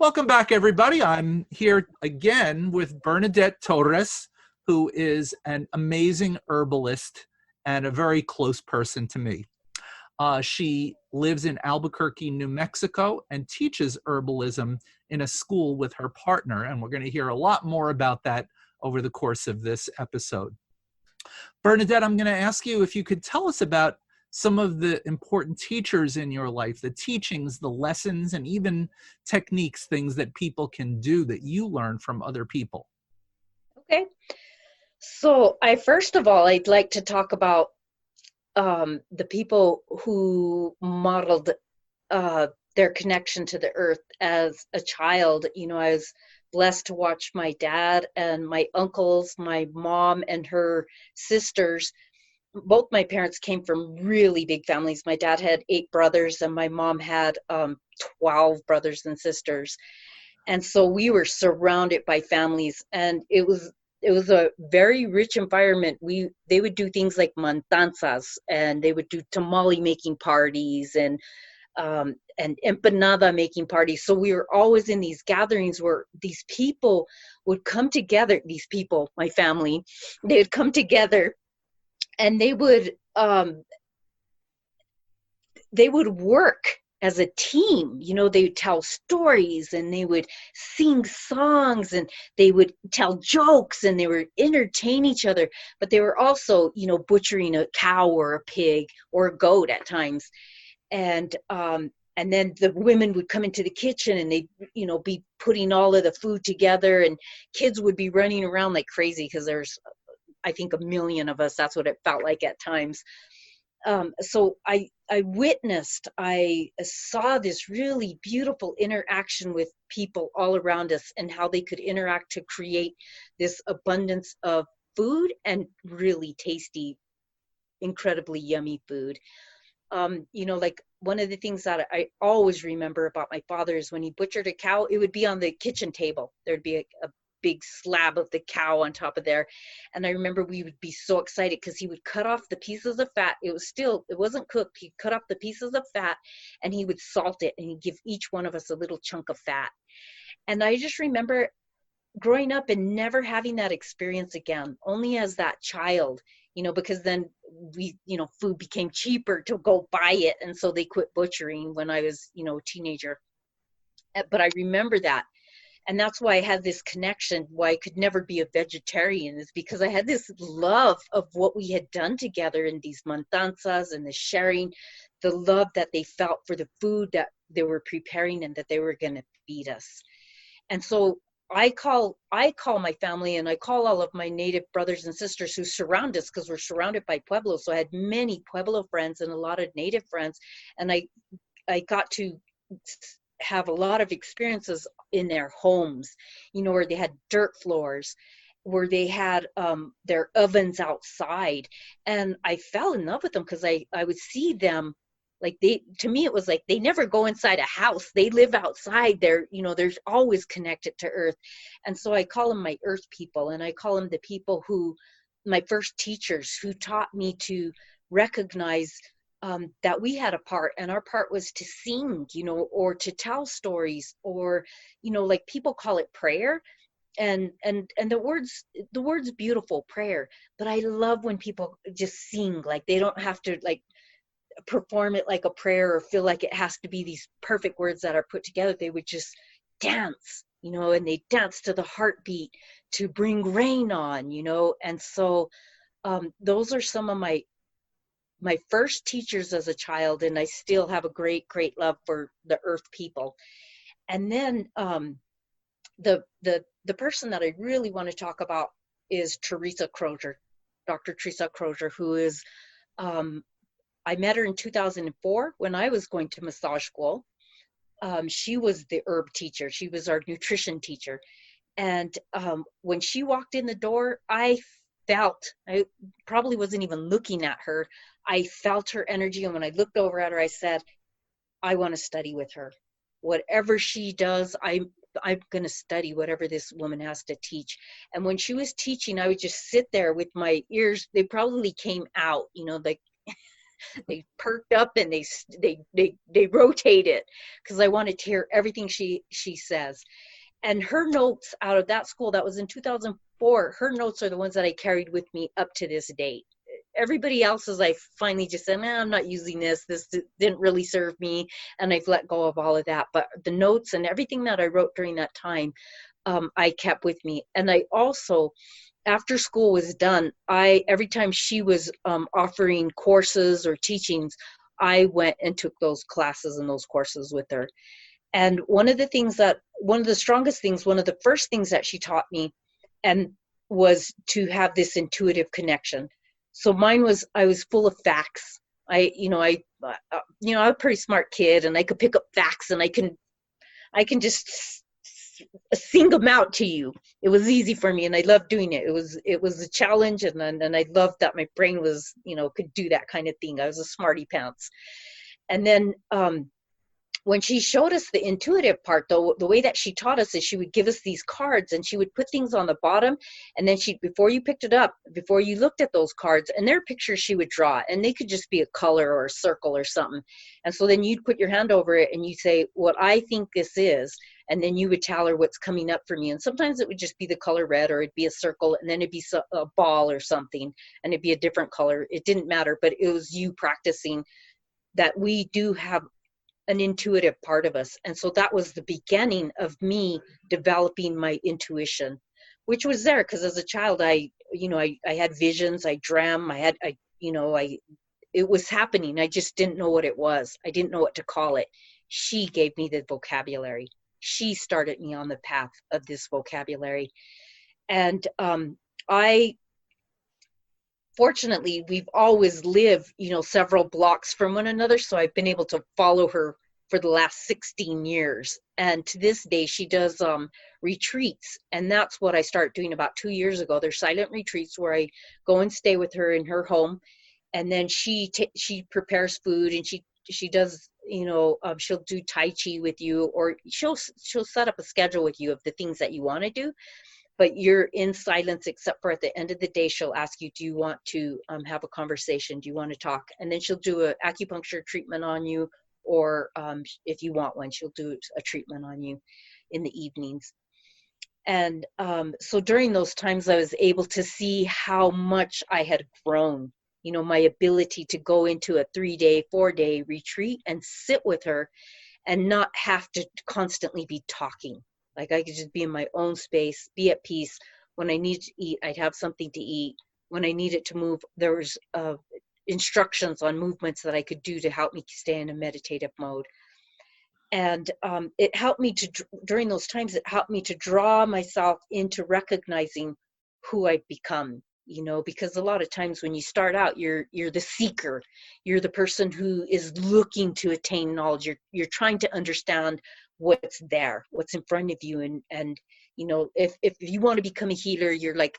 Welcome back, everybody. I'm here again with Bernadette Torres, who is an amazing herbalist and a very close person to me. She lives in Albuquerque, New Mexico, and teaches herbalism in a school with her partner. And we're going to hear a lot more about that over the course of this episode. Bernadette, I'm going to ask you if you could tell us about some of the important teachers in your life, the teachings, the lessons, and even techniques, things that people can do that you learn from other people. Okay. So first of all, I'd like to talk about the people who modeled their connection to the earth as a child. I was blessed to watch my dad and my uncles, my mom and her sisters. Both my parents came from really big families. My dad had 8 brothers and my mom had 12 brothers and sisters. And so we were surrounded by families, and it was a very rich environment. They would do things like mantanzas, and they would do tamale making parties and empanada making parties. So we were always in these gatherings where these people would come together. These people, my family, they would come together, and they would work as a team. They would tell stories and they would sing songs and they would tell jokes and they would entertain each other, but they were also, butchering a cow or a pig or a goat at times. And then the women would come into the kitchen and they'd, be putting all of the food together, and kids would be running around like crazy because there's, I think, 1 million of us. That's what it felt like at times. So I saw this really beautiful interaction with people all around us and how they could interact to create this abundance of food and really tasty, incredibly yummy food. Like one of the things that I always remember about my father is when he butchered a cow, it would be on the kitchen table. There'd be a big slab of the cow on top of there. And I remember we would be so excited because he would cut off the pieces of fat. It wasn't cooked. He'd cut off the pieces of fat and he would salt it and he'd give each one of us a little chunk of fat. And I just remember growing up and never having that experience again, only as that child, because then food became cheaper to go buy it. And so they quit butchering when I was, a teenager. But I remember that. And that's why I had this connection, why I could never be a vegetarian, is because I had this love of what we had done together in these mantanzas and the sharing, the love that they felt for the food that they were preparing and that they were going to feed us. And so I call my family and I call all of my Native brothers and sisters who surround us, because we're surrounded by Pueblos. So I had many Pueblo friends and a lot of Native friends. And I got to have a lot of experiences in their homes, where they had dirt floors, where they had their ovens outside. And I fell in love with them because I would see them, like to me, it was like they never go inside a house. They live outside. They're always connected to earth. And so I call them my earth people. And I call them the people my first teachers who taught me to recognize that we had a part, and our part was to sing, or to tell stories, or, like people call it prayer. And the words beautiful, prayer. But I love when people just sing, like they don't have to like perform it like a prayer or feel like it has to be these perfect words that are put together. They would just dance, and they dance to the heartbeat to bring rain on, and so those are some of my first teachers as a child, and I still have a great love for the earth people. And then the person that I really want to talk about is Teresa Crozier, Dr. Teresa Crozier, who is I met her in 2004 when I was going to massage school. She was the herb teacher. She was our nutrition teacher. And when she walked in the door, I probably wasn't even looking at her. I felt her energy. And when I looked over at her, I said, I want to study with her. Whatever she does, I'm going to study whatever this woman has to teach. And when she was teaching, I would just sit there with my ears. They probably came out, like they perked up and they rotated because I wanted to hear everything she says. And her notes out of that school, that was in 2004, her notes are the ones that I carried with me up to this date. Everybody else's, I finally just said, I'm not using this. This didn't really serve me. And I've let go of all of that. But the notes and everything that I wrote during that time, I kept with me. And I also, after school was done, every time she was offering courses or teachings, I went and took those classes and those courses with her. And one of the first things that she taught me and was to have this intuitive connection. So mine was, I was full of facts. I'm a pretty smart kid, and I could pick up facts, and I can just sing them out to you. It was easy for me, and I loved doing it. It was a challenge, and I loved that my brain was, could do that kind of thing. I was a smarty pants. And then when she showed us the intuitive part, though, the way that she taught us is she would give us these cards, and she would put things on the bottom, and then before you picked it up, before you looked at those cards, and their pictures she would draw, and they could just be a color or a circle or something. And so then you'd put your hand over it and you say, what I think this is, and then you would tell her what's coming up for me. And sometimes it would just be the color red, or it'd be a circle, and then it'd be a ball or something, and it'd be a different color. It didn't matter, but it was you practicing that we do have an intuitive part of us. And so that was the beginning of me developing my intuition, which was there because as a child, I had visions, I dreamt, it was happening. I just didn't know what it was. I didn't know what to call it. She gave me the vocabulary. She started me on the path of this vocabulary. And fortunately, we've always lived, several blocks from one another. So I've been able to follow her for the last 16 years. And to this day, she does retreats. And that's what I started doing about 2 years ago. They're silent retreats where I go and stay with her in her home. And then she prepares food, and she does, she'll do Tai Chi with you, or she'll set up a schedule with you of the things that you want to do. But you're in silence, except for at the end of the day, she'll ask you, do you want to have a conversation? Do you want to talk? And then she'll do an acupuncture treatment on you, or if you want one, she'll do a treatment on you in the evenings. And so during those times, I was able to see how much I had grown, my ability to go into a 3-day, 4-day retreat and sit with her and not have to constantly be talking. Like I could just be in my own space, be at peace. When I need to eat, I'd have something to eat. When I needed to move, there was instructions on movements that I could do to help me stay in a meditative mode. And it helped me during those times, it helped me to draw myself into recognizing who I've become, because a lot of times when you start out, you're the seeker, you're the person who is looking to attain knowledge. You're trying to understand what's there, what's in front of you. And if you want to become a healer, you're like,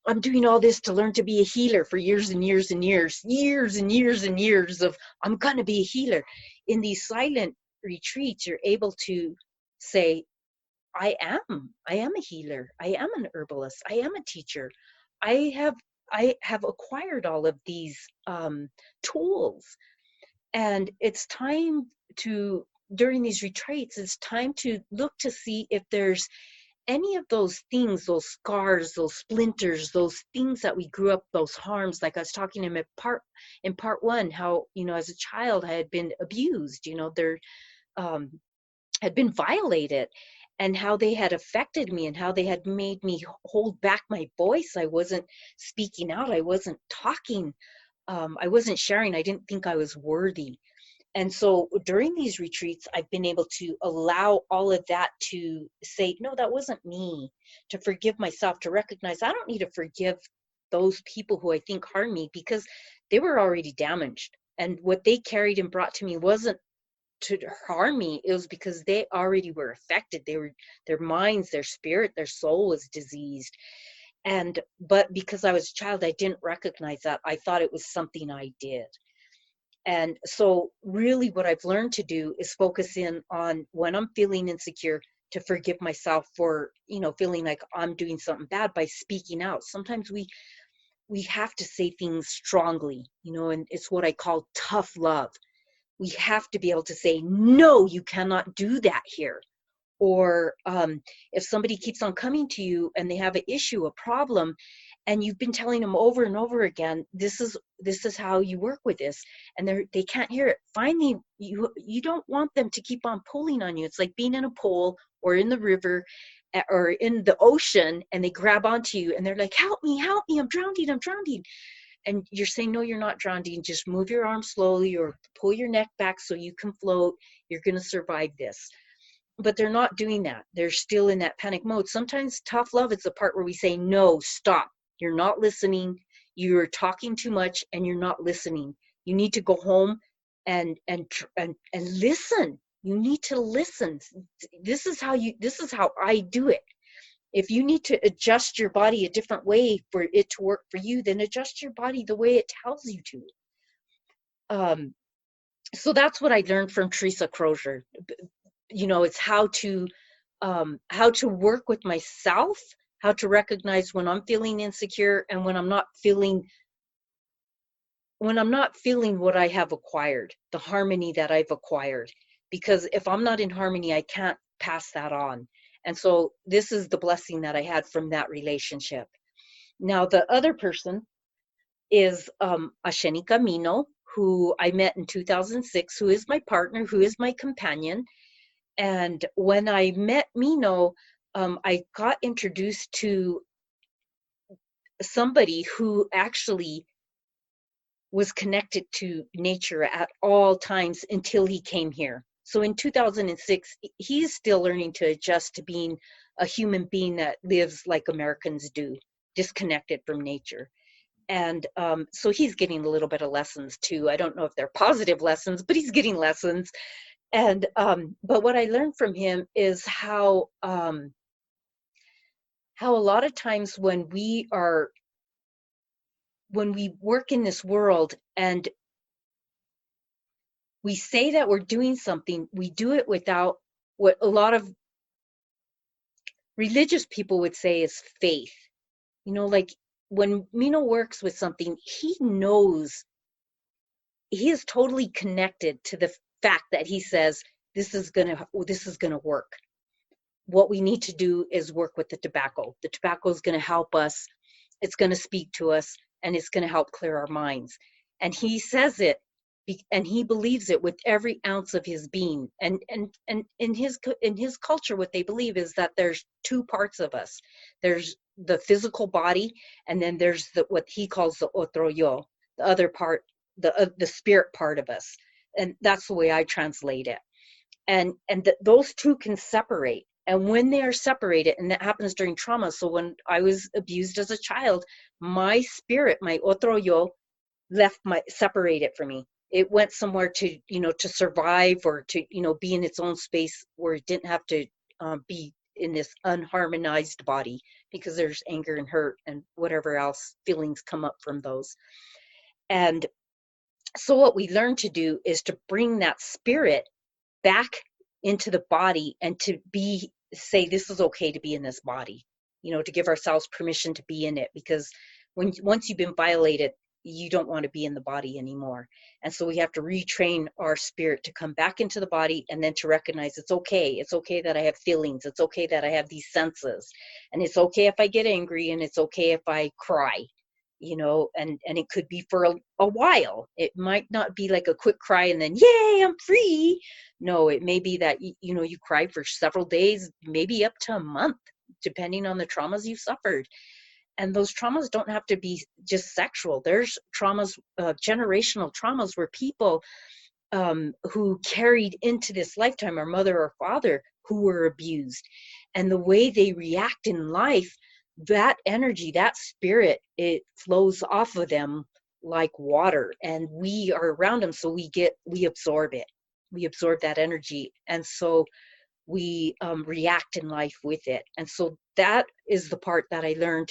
I'm doing all this to learn to be a healer for years and years and years and years and years of, I'm going to be a healer. In these silent retreats, you're able to say, I am a healer. I am an herbalist. I am a teacher. I have acquired all of these tools. And it's time during these retreats, it's time to look to see if there's any of those things, those scars, those splinters, those things that we grew up, those harms, like I was talking in part one, how, as a child I had been abused, there had been violated, and how they had affected me and how they had made me hold back my voice. I wasn't speaking out. I wasn't talking. I wasn't sharing. I didn't think I was worthy. And so during these retreats, I've been able to allow all of that to say, no, that wasn't me, to forgive myself, to recognize I don't need to forgive those people who I think harmed me, because they were already damaged. And what they carried and brought to me wasn't to harm me. It was because they already were affected. Their minds, their spirit, their soul was diseased. But because I was a child, I didn't recognize that. I thought it was something I did. And so really what I've learned to do is focus in on when I'm feeling insecure, to forgive myself for, feeling like I'm doing something bad by speaking out. Sometimes we we have to say things strongly, you know, and it's what I call tough love. We have to be able to say, no, you cannot do that here. Or if somebody keeps on coming to you and they have an issue, a problem, and you've been telling them over and over again, this is how you work with this, and they can't hear it. Finally, you don't want them to keep on pulling on you. It's like being in a pool or in the river or in the ocean, and they grab onto you and they're like, help me, I'm drowning, I'm drowning. And you're saying, no, you're not drowning. Just move your arm slowly or pull your neck back so you can float. You're going to survive this. But they're not doing that. They're still in that panic mode. Sometimes tough love is the part where we say, no, stop. You're not listening. You're talking too much and you're not listening. You need to go home and listen. You need to listen. This is how I do it. If you need to adjust your body a different way for it to work for you, then adjust your body the way it tells you to. So that's what I learned from Teresa Crozier. You know, it's how to work with myself, how to recognize when I'm feeling insecure and when I'm not feeling what I have acquired, the harmony that I've acquired. Because if I'm not in harmony, I can't pass that on. And so this is the blessing that I had from that relationship. Now, the other person is Asheni Camino, who I met in 2006, who is my partner, who is my companion. And when I met Mino, I got introduced to somebody who actually was connected to nature at all times until he came here. So in 2006, he's still learning to adjust to being a human being that lives like Americans do, disconnected from nature. And so he's getting a little bit of lessons too. I don't know if they're positive lessons, but he's getting lessons. And but what I learned from him is how a lot of times when we work in this world and we say that we're doing something, we do it without what a lot of religious people would say is faith. You know, like when Mino works with something, he knows, he is totally connected to the fact that he says, this is gonna work. What we need to do is work with the tobacco. The tobacco is going to help us. It's going to speak to us, and it's going to help clear our minds. And he says it, and he believes it with every ounce of his being. And in his culture, what they believe is that there's two parts of us. There's the physical body, and then there's what he calls the otro yo, the other part, the spirit part of us. And that's the way I translate it. And those two can separate. And when they are separated, and that happens during trauma. So when I was abused as a child, my spirit, my otro yo, separated from me. It went somewhere to, to survive or to, be in its own space where it didn't have to be in this unharmonized body, because there's anger and hurt and whatever else feelings come up from those. And so what we learn to do is to bring that spirit back into the body and to say this is okay to be in this body, to give ourselves permission to be in it, because once you've been violated, you don't want to be in the body anymore. And so we have to retrain our spirit to come back into the body, and then to recognize it's okay that I have feelings, it's okay that I have these senses, and it's okay if I get angry, and it's okay if I cry, and it could be for a while. It might not be like a quick cry and then, yay, I'm free. No, it may be that, you cry for several days, maybe up to a month, depending on the traumas you've suffered. And those traumas don't have to be just sexual. There's traumas, generational traumas, where people who carried into this lifetime, our mother or father, who were abused, and the way they react in life, that energy, that spirit, it flows off of them like water, and we are around them, so we absorb it. We absorb that energy, and so we react in life with it. And so that is the part that I learned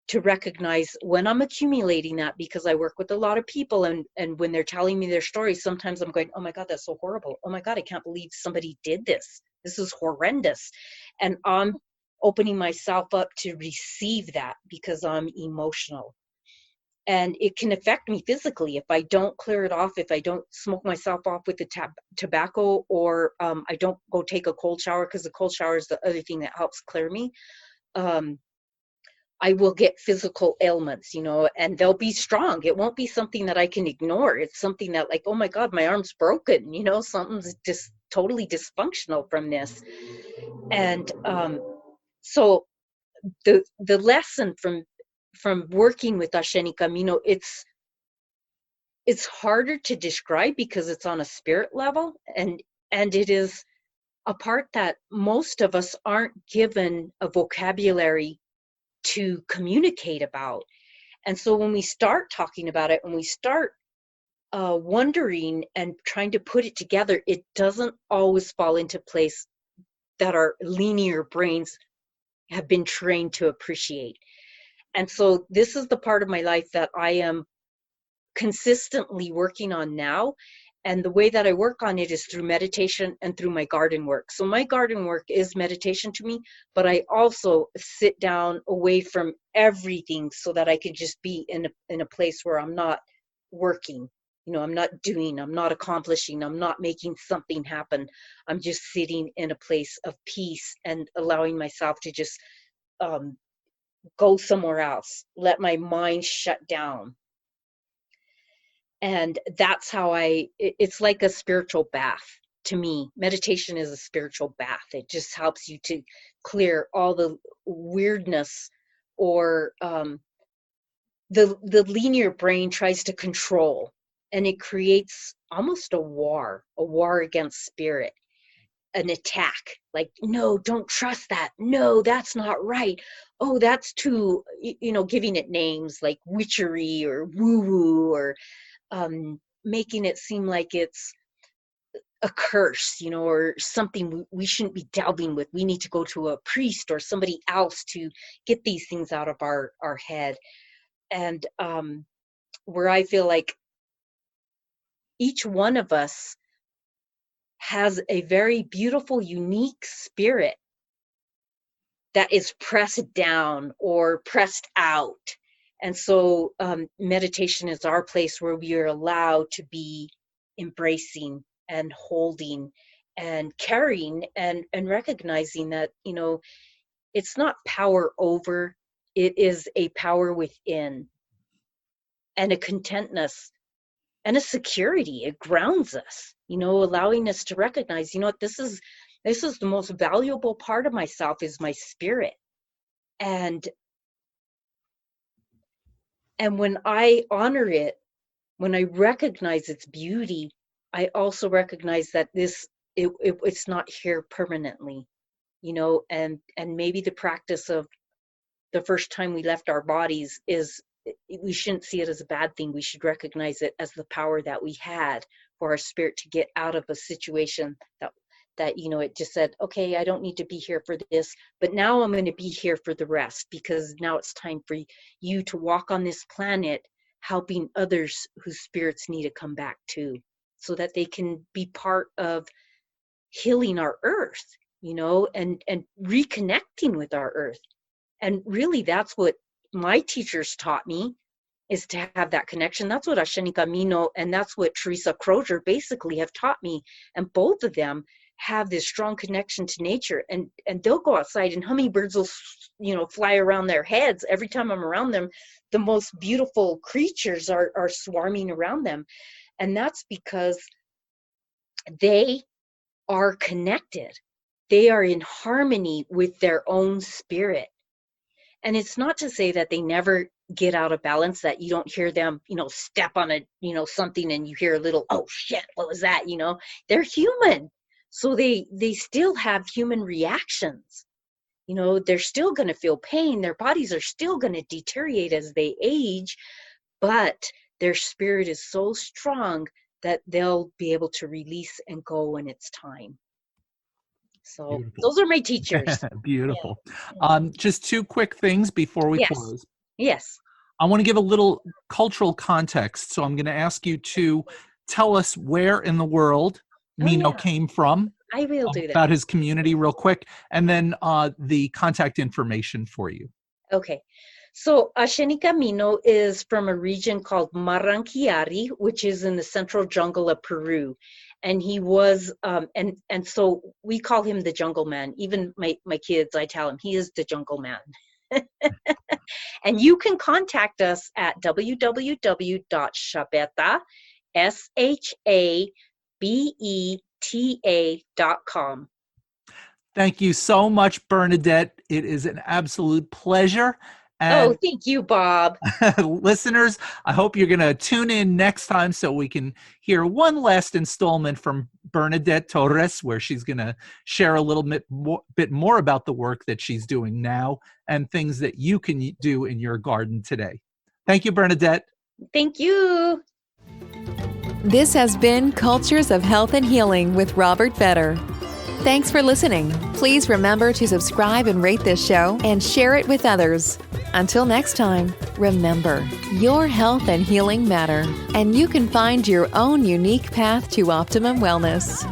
to recognize when I'm accumulating that, because I work with a lot of people, and when they're telling me their stories, sometimes I'm going, oh my God, that's so horrible. Oh my God, I can't believe somebody did this. This is horrendous. And I'm opening myself up to receive that, because I'm emotional. And it can affect me physically if I don't clear it off, if I don't smoke myself off with the tobacco, or I don't go take a cold shower, because the cold shower is the other thing that helps clear me. I will get physical ailments, and they'll be strong. It won't be something that I can ignore. It's something that, like, oh my God, my arm's broken, something's just totally dysfunctional from this. And so the lesson from working with Asheni Camino, it's harder to describe because it's on a spirit level, and it is a part that most of us aren't given a vocabulary to communicate about. And so when we start talking about it, when we start wondering and trying to put it together, it doesn't always fall into place that our linear brains have been trained to appreciate. And so this is the part of my life that I am consistently working on now. And the way that I work on it is through meditation and through my garden work. So my garden work is meditation to me, but I also sit down away from everything so that I can just be in a place where I'm not working. I'm not doing, I'm not accomplishing, I'm not making something happen. I'm just sitting in a place of peace and allowing myself to just go somewhere else, let my mind shut down. And that's how it's like a spiritual bath to me. Meditation is a spiritual bath. It just helps you to clear all the weirdness, or the linear brain tries to control, and it creates almost a war against spirit, an attack. Like, no, don't trust that. No, that's not right. Oh, that's too, giving it names like witchery or woo-woo, or making it seem like it's a curse, or something we shouldn't be delving with. We need to go to a priest or somebody else to get these things out of our head. And where I feel like each one of us has a very beautiful, unique spirit that is pressed down or pressed out. And so meditation is our place where we are allowed to be embracing and holding and carrying and recognizing that, it's not power over, it is a power within, and a contentness and a security. It grounds us, allowing us to recognize, this is the most valuable part of myself, is my spirit. And when I honor it, when I recognize its beauty, I also recognize that it's not here permanently, and maybe the practice of the first time we left our bodies is, we shouldn't see it as a bad thing. We should recognize it as the power that we had for our spirit to get out of a situation that it just said, okay, I don't need to be here for this, but now I'm going to be here for the rest, because now it's time for you to walk on this planet, helping others whose spirits need to come back too, so that they can be part of healing our earth, and reconnecting with our earth. And really, that's what my teachers taught me, is to have that connection. That's what Asheni Camino and that's what Teresa Crozier basically have taught me. And both of them have this strong connection to nature, and they'll go outside and hummingbirds will fly around their heads. Every time I'm around them, the most beautiful creatures are swarming around them. And that's because they are connected. They are in harmony with their own spirit. And it's not to say that they never get out of balance, that you don't hear them, step on a, something, and you hear a little, oh shit, what was that? They're human. So they still have human reactions. They're still going to feel pain. Their bodies are still going to deteriorate as they age, but their spirit is so strong that they'll be able to release and go when it's time. So Beautiful. Those are my teachers. Beautiful. Just two quick things before we close. Yes. I want to give a little cultural context. So I'm going to ask you to tell us where in the world Mino came from. I will do that. About his community real quick, and then the contact information for you. Okay. So Asheni Camino is from a region called Maranquiari, which is in the central jungle of Peru. And he was, and so we call him the jungle man. Even my kids, I tell him he is the jungle man. And you can contact us at www.shabeta, SHABETA.com. Thank you so much, Bernadette. It is an absolute pleasure. And thank you, Bob. listeners, I hope you're going to tune in next time so we can hear one last installment from Bernadette Torres, where she's going to share a little bit more about the work that she's doing now and things that you can do in your garden today. Thank you, Bernadette. Thank you. This has been Cultures of Health and Healing with Robert Vetter. Thanks for listening. Please remember to subscribe and rate this show and share it with others. Until next time, remember, your health and healing matter, and you can find your own unique path to optimum wellness.